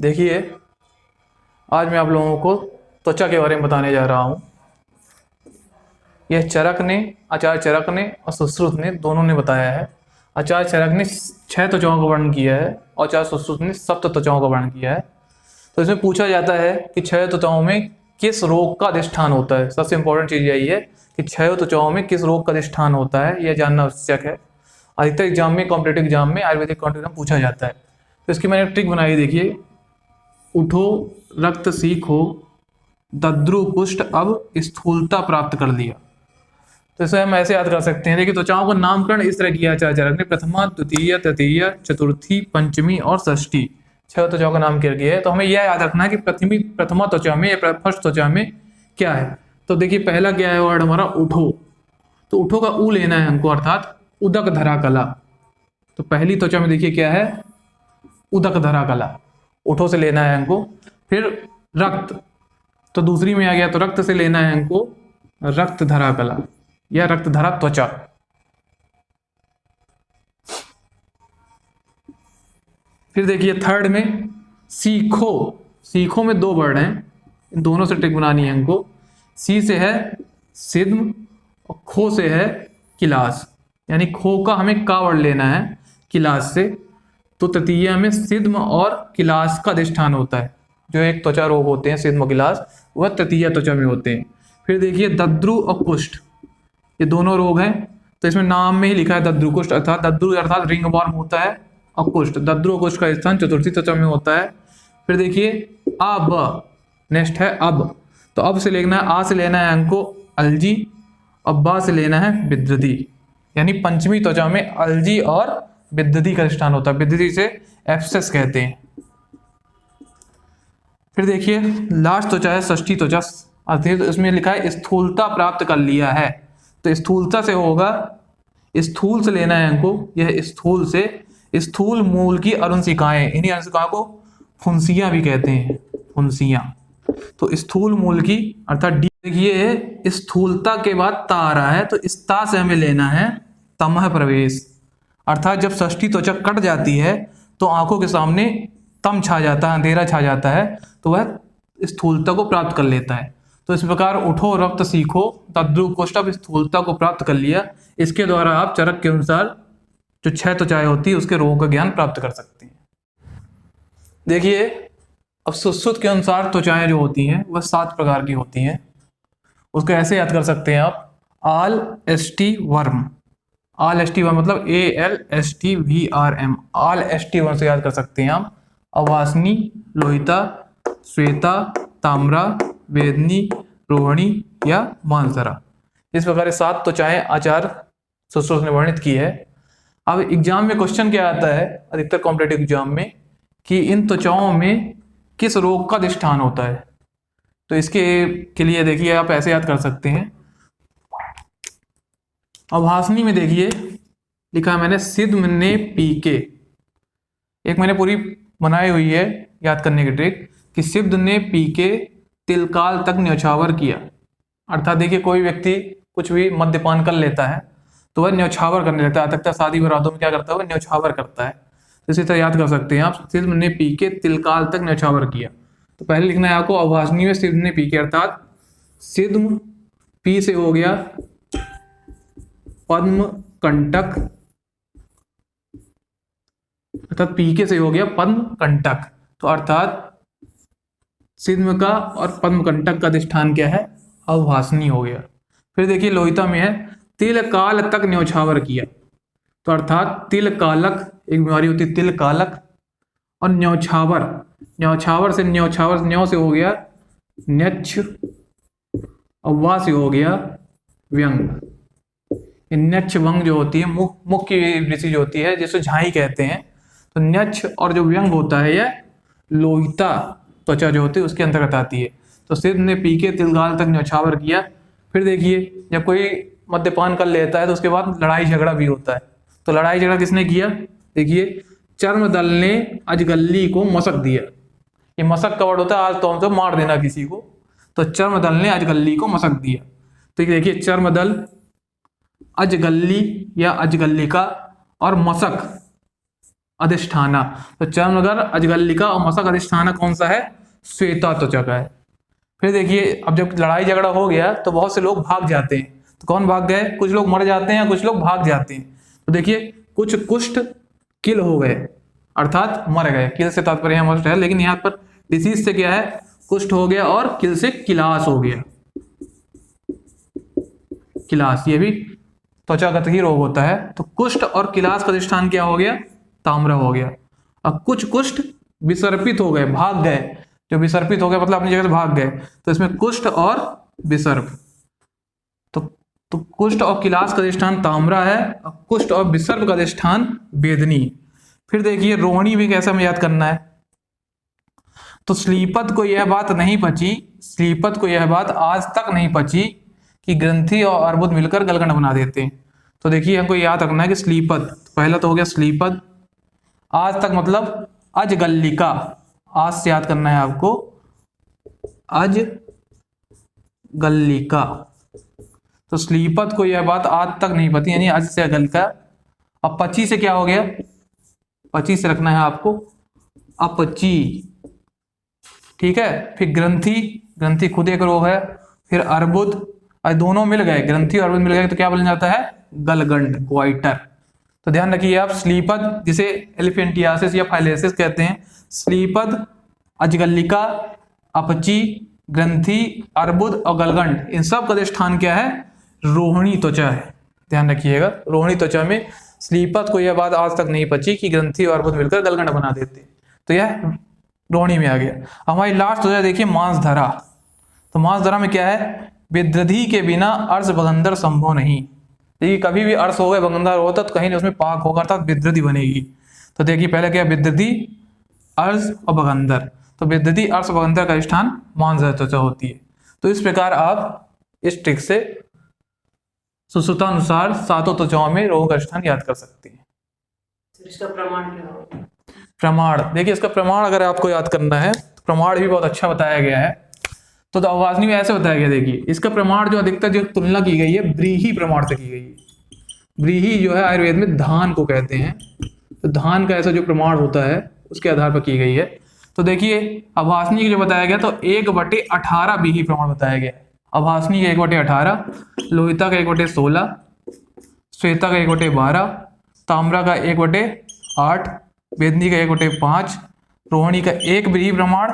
देखिए, आज मैं आप लोगों को त्वचा के बारे में बताने जा रहा हूँ। यह चरक ने, आचार्य चरक ने और सुश्रुत ने दोनों ने बताया है। आचार्य चरक ने 6 त्वचाओं का वर्णन किया है और आचार्य सुश्रुत ने 7 त्वचाओं का वर्णन किया है। तो इसमें पूछा जाता है कि 6 त्वचाओं में किस रोग का अधिष्ठान होता है। सबसे इंपॉर्टेंट चीज़ यही है कि 6 त्वचाओं में किस रोग का अधिष्ठान होता है, यह जानना आवश्यक है। अधिकतर एग्जाम में, कॉम्पिटेटिव एग्जाम में आयुर्वेदिक कॉन्टेक्ट पूछा जाता है। तो इसकी मैंने ट्रिक बनाई, देखिए। उठो रक्त सीखो, दद्रु कुष्ठ अब स्थूलता प्राप्त कर लिया। तो इसे हम ऐसे याद कर सकते हैं। देखिए, त्वचाओं का नामकरण इस तरह किया आचार्य चरक ने। प्रथमा, द्वितीय, तृतीय, चतुर्थी, पंचमी और षष्ठी, 6 त्वचाओं का नाम किया गया है। तो हमें यह याद रखना है कि प्रथमा त्वचा में या फर्स्ट त्वचा में क्या है। तो देखिए, पहला क्या है वर्ड हमारा, उठो। तो उठो का ऊ लेना है हमको, अर्थात उदक धरा कला। तो पहली त्वचा में देखिए क्या है, उदक धरा कला, उठो से लेना है हमको। फिर रक्त, तो दूसरी में आ गया, तो रक्त से लेना है हमको रक्त धरा कला या रक्त धरा त्वचा। फिर देखिए थर्ड में सीखो। सीखो में 2 वर्ड हैं, इन दोनों से ट्रिक बनानी है हमको। सी से है सिद्म और खो से है किलास, यानी खो का हमें का वर्ड लेना है किलास से। तो तृतीय में सिद्म और किलास का अधिष्ठान होता है। जो एक त्वचा रोग होते हैं सिद्म और किलास, वह तृतीय त्वचा में होते हैं। फिर देखिए दद्रु और कुष्ठ, ये दोनों रोग हैं। तो इसमें नाम में ही लिखा है दद्रु कुष्ठ, अर्थात दद्रु अर्थात रिंगवर्म होता है और कुष्ठ, दद्रु और कुष्ठ का स्थान चतुर्थी त्वचा में होता है। फिर देखिए अब, नेक्स्ट है अब। तो अब से लेना है, आ से लेना है हमको अलजी और बा से लेना है बिद्रदी, यानी पंचमी त्वचा में अलजी और बिद्रदी का अधिष्ठान होता है। बिद्रदी से एब्सेस कहते हैं। फिर देखिए लास्ट त्वचा है षष्ठी त्वचा, अर्थात इसमें लिखा है स्थूलता प्राप्त कर लिया है। तो स्थूलता से होगा, स्थूल से लेना है हमको, यह स्थूल से स्थूल मूल की अरुणसिकाएं, इन्हीं अरुणसिकाओं को फुंसियां भी कहते हैं, फुंसियां। तो स्थूल मूल की अर्थात डी। देखिए स्थूलता के बाद ता आ रहा है, तो इस ता से हमें लेना है तमह प्रवेश, अर्थात जब षष्ठी त्वचा कट जाती है तो आंखों के सामने तम छा जाता है, अंधेरा छा जाता है, तो वह स्थूलता को प्राप्त कर लेता है। तो इस प्रकार उठो रक्त सीखो, दद्रु कुष्ठ अब स्थूलता को प्राप्त कर लिया। इसके द्वारा आप चरक के अनुसार जो 6 त्वचाएं होती है उसके रोग का ज्ञान प्राप्त कर सकते हैं। देखिए, अब सुश्रुत के अनुसार त्वचाएं जो होती हैं वह 7 प्रकार की होती हैं। उसको ऐसे याद कर सकते हैं आप, आल एसटी वर्म। आल एसटी वर्म मतलब ALSTVRM, आल एसटी वर्म से याद कर सकते हैं आप। अवासनी, लोहिता, श्वेता, ताम्रा, वेदनी, रोहिणी या मानसरा। इस प्रकार 7 त्वचाएं आचार्य सुश्रुत ने वर्णित की है। अब एग्जाम में क्वेश्चन क्या आता है, अधिकतर कॉम्पिटेटिव एग्जाम में, कि इन त्वचाओं में किस रोग का अधिष्ठान होता है। तो इसके के लिए देखिए आप ऐसे याद कर सकते हैं। अभासनी में देखिए लिखा है मैंने सिद्म ने पीके, एक मैंने पूरी बनाई हुई है याद करने की ट्रिक, कि सिद्ध ने पीके तिलकाल तक न्यौछावर किया। अर्थात देखिए कोई व्यक्ति कुछ भी मद्यपान कर लेता है तो वह न्यौछावर करने लगता है, अधिकतर शादी विवादों में क्या करता है, वह न्यौछावर करता है। तो इसी तरह याद कर सकते हैं आप, सिद्ध ने पीके तिलकाल तक न्यौछावर किया। तो पहले लिखना है आपको अभासनी में सिद्ध ने पीके, अर्थात सिद्ध पी से हो गया पद्म कंटक, अर्थात पीके से हो गया पद्म कंटक। तो अर्थात सिद्म का और पद्म कंटक का अधिष्ठान क्या है, अभासनी हो गया। फिर देखिए लोहिता में है तिल काल तक न्यौछावर किया। तो अर्थात तिल कालक, एक बीमारी होती है तिल कालक, और न्यौछावर, न्यौछावर से न्यौछावर, न्यौ से हो गया न्यच्छ और वा से हो गया व्यंग। न्यच्छ वंग जो होती है, मुख की वृद्धि जो होती है जिसे झाई कहते हैं। तो न्यच्छ और जो व्यंग होता है यह लोहिता त्वचा जो होती है उसके अंतर्गत आती है। तो सिद्ध ने पी के तिलकाल तक न्यौछावर किया। फिर देखिए जब कोई मद्यपान कर लेता है तो उसके बाद लड़ाई झगड़ा भी होता है। तो लड़ाई झगड़ा किसने किया, देखिए चर्मदल ने अजगल्ली को मसक दिया। ये मसक का वर्ड होता है, आज तो हमसे मार देना किसी को। तो चर्मदल ने अजगल्ली को मसक दिया। तो देखिए चर्मदल, अजगल्ली या अजगल्लिका और मसक, अधिष्ठाना। तो चर्मगर, अजगल्लिका और मशक अधिष्ठाना कौन सा है? श्वेता त्वचा का है। फिर देखिए, अब जब लड़ाई झगड़ा हो गया तो बहुत से लोग भाग जाते हैं। तो कौन भाग गए? कुछ लोग मर जाते हैं, कुछ लोग भाग जाते हैं। तो देखिए, कुछ कुष्ठ किल हो गए, अर्थात मर गए। किल से तात्पर्य यहाँ मस्ट है, लेकिन यहाँ पर डिसीज से क्या है? कुष्ठ हो गया, और किल से किलास हो गया। किलास, ये भी त्वचागत ही रोग होता है। तो कुष्ठ और किलास का अधिष्ठान क्या हो गया? ताम्र हो गया। अब कुछ कुष्ठ विसर्पित हो गए, भाग गए। जो विसर्पित हो गए मतलब अपनी जगह से भाग गए, तो इसमें कुष्ठ और विसर्प। तो कुष्ठ और किलास का अधिष्ठान ताम्रा है, और कुष्ठ और विसर्प का अधिष्ठान वेदनी। फिर देखिए, रोहिणी भी कैसे हमें याद करना है। तो श्रीपद को यह बात नहीं पची, श्रीपद को यह बात आज तक नहीं पची कि ग्रंथि और अर्बुद मिलकर गलगंड बना देते हैं। तो देखिए, हमको याद रखना है कि श्रीपद, पहला तो हो गया श्रीपद। आज तक मतलब अजगल्लिका, आज से याद करना है आपको, अजगल्लिका। तो श्रीपद को यह बात आज तक नहीं पती, यानी अज से अगल्लिका। अब पची से क्या हो गया? पची से रखना है आपको अपची, ठीक है। फिर ग्रंथि, ग्रंथि खुद एक रोग है। फिर अर्बुद, दोनों मिल गए, ग्रंथि और अर्बुद मिल गए तो क्या बन जाता है? गलगंड, ग्वाइटर। तो ध्यान रखिए आप, श्रीपद जिसे एलिफेंटियासिस या फाइलेसिस कहते हैं, श्रीपद, अजगल्लिका, अपची, ग्रंथि, अर्बुद और गलगंड, इन सब का अधिष्ठान क्या है? रोहिणी त्वचा है। ध्यान रखिएगा, रोहिणी त्वचा में श्रीपद को यह बात आज तक नहीं पची कि ग्रंथि और अर्बुद मिलकर गलगंड बना देते, तो यह रोहिणी में आ गया। हमारी लास्ट त्वचा देखिए, मांसधरा। तो मांसधरा में क्या है? विद्रधि के बिना अर्श भगंदर संभव नहीं। देखिए, कभी भी अर्श होगा, भगंदर होता तो कहीं ना उसमें पाक होगा, अर्थात विद्रधि बनेगी। तो देखिए, पहले क्या? विद्रधि, अर्श और भगंदर। तो विद्रधि, अर्श, भगंदर का अधिष्ठान मांसधरा त्वचा होती है। तो इस प्रकार आप इस ट्रिक से सुश्रुतानुसार सातों त्वचाओं में रोग का अधिष्ठान याद कर सकते हैं। इसका प्रमाण क्या होगा? प्रमाण, देखिए इसका प्रमाण अगर आपको याद करना है तो प्रमाण भी बहुत अच्छा बताया गया है। तो आवाजनी में ऐसे बताया गया, देखिए इसका प्रमाण जो अधिकतर जो तुलना की गई है व्रीहि प्रमाण से की गई है। व्रीहि जो है आयुर्वेद में धान को कहते हैं, तो धान का ऐसा जो प्रमाण होता है उसके आधार पर की गई है। तो देखिए, आभासनी जो बताया गया तो 1/18 व्रीहि प्रमाण बताया गया है। आभासनी का 1/18, लोहिता का 1/16, श्वेता का 1/12, ताम्रा का 1/8, वेदनी का 1/5, रोहिणी का 1 व्रीहि प्रमाण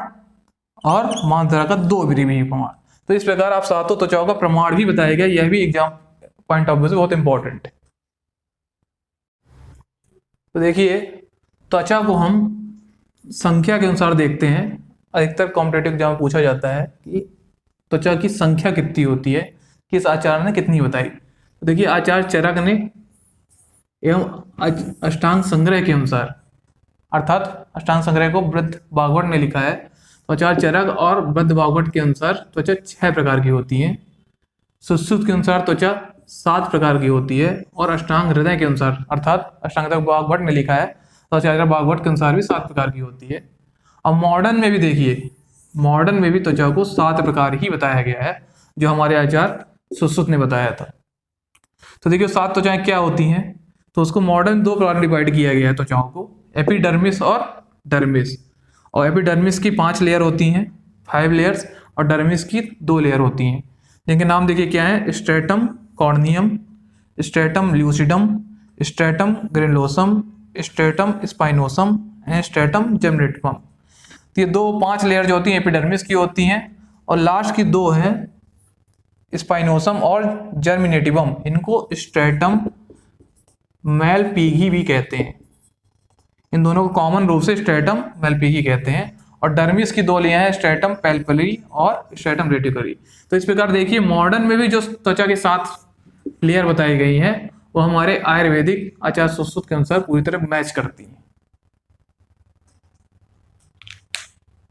और मांसधरा का 2 व्रीहि प्रमाण। तो इस प्रकार आप सातों त्वचाओं का प्रमाण भी बताया गया, यह भी एग्जाम पॉइंट ऑफ व्यू से बहुत इंपॉर्टेंट है। तो देखिए, त्वचा को हम संख्या के अनुसार देखते हैं। अधिकतर कॉम्पिटेटिव एग्जाम में पूछा जाता है कि त्वचा की संख्या कितनी होती है, किस आचार्य ने कितनी बताई। तो देखिए, आचार्य चरक ने एवं अष्टांग संग्रह के अनुसार, अर्थात अष्टांग संग्रह को वृद्ध भागवत ने लिखा है, तो आचार्य चरक और वृद्ध भागवत के अनुसार त्वचा 6 प्रकार की होती है। सुश्रुत के अनुसार त्वचा 7 प्रकार की होती है, और अष्टांग हृदय के अनुसार, अर्थात अष्टांग भागवत ने लिखा है, तो आचार्य भागवत के अनुसार भी 7 प्रकार की होती है। अब मॉडर्न में भी देखिए, मॉडर्न में भी त्वचा को 7 प्रकार ही बताया गया है, जो हमारे आचार्य सुश्रुत ने बताया था। तो देखिए 7 त्वचाएं क्या होती हैं, तो उसको मॉडर्न 2 प्रकार डिवाइड किया गया है त्वचाओं को, एपिडर्मिस और डर्मिस। और एपिडर्मिस की 5 लेयर होती हैं, 5 लेयर्स, और डर्मिस की 2 लेयर होती हैं, जिनके नाम देखिए क्या है? Stratum corneum, stratum lucidum, stratum granulosum, stratum spinosum and stratum जेमिनिफरम। तो ये 5 लेयर जो होती हैं एपिडर्मिस की होती हैं, और लास्ट की 2 हैं स्पाइनोसम और जर्मिनेटिवम। इनको स्ट्रेटम मैलपीगी भी कहते हैं। इन दोनों को कॉमन रूप से स्ट्रेटम मैलपीगी कहते हैं। और डर्मिस की 2 लेयर हैं, स्ट्रेटम पैल्पेबरी और स्ट्रेटम रेटिकुलरी। तो इस प्रकार देखिए, मॉडर्न में भी जो त्वचा के 7 लेयर बताई गई हैं वो हमारे आयुर्वेदिक आचार्य सुश्रुत के अनुसार पूरी तरह मैच करती हैं।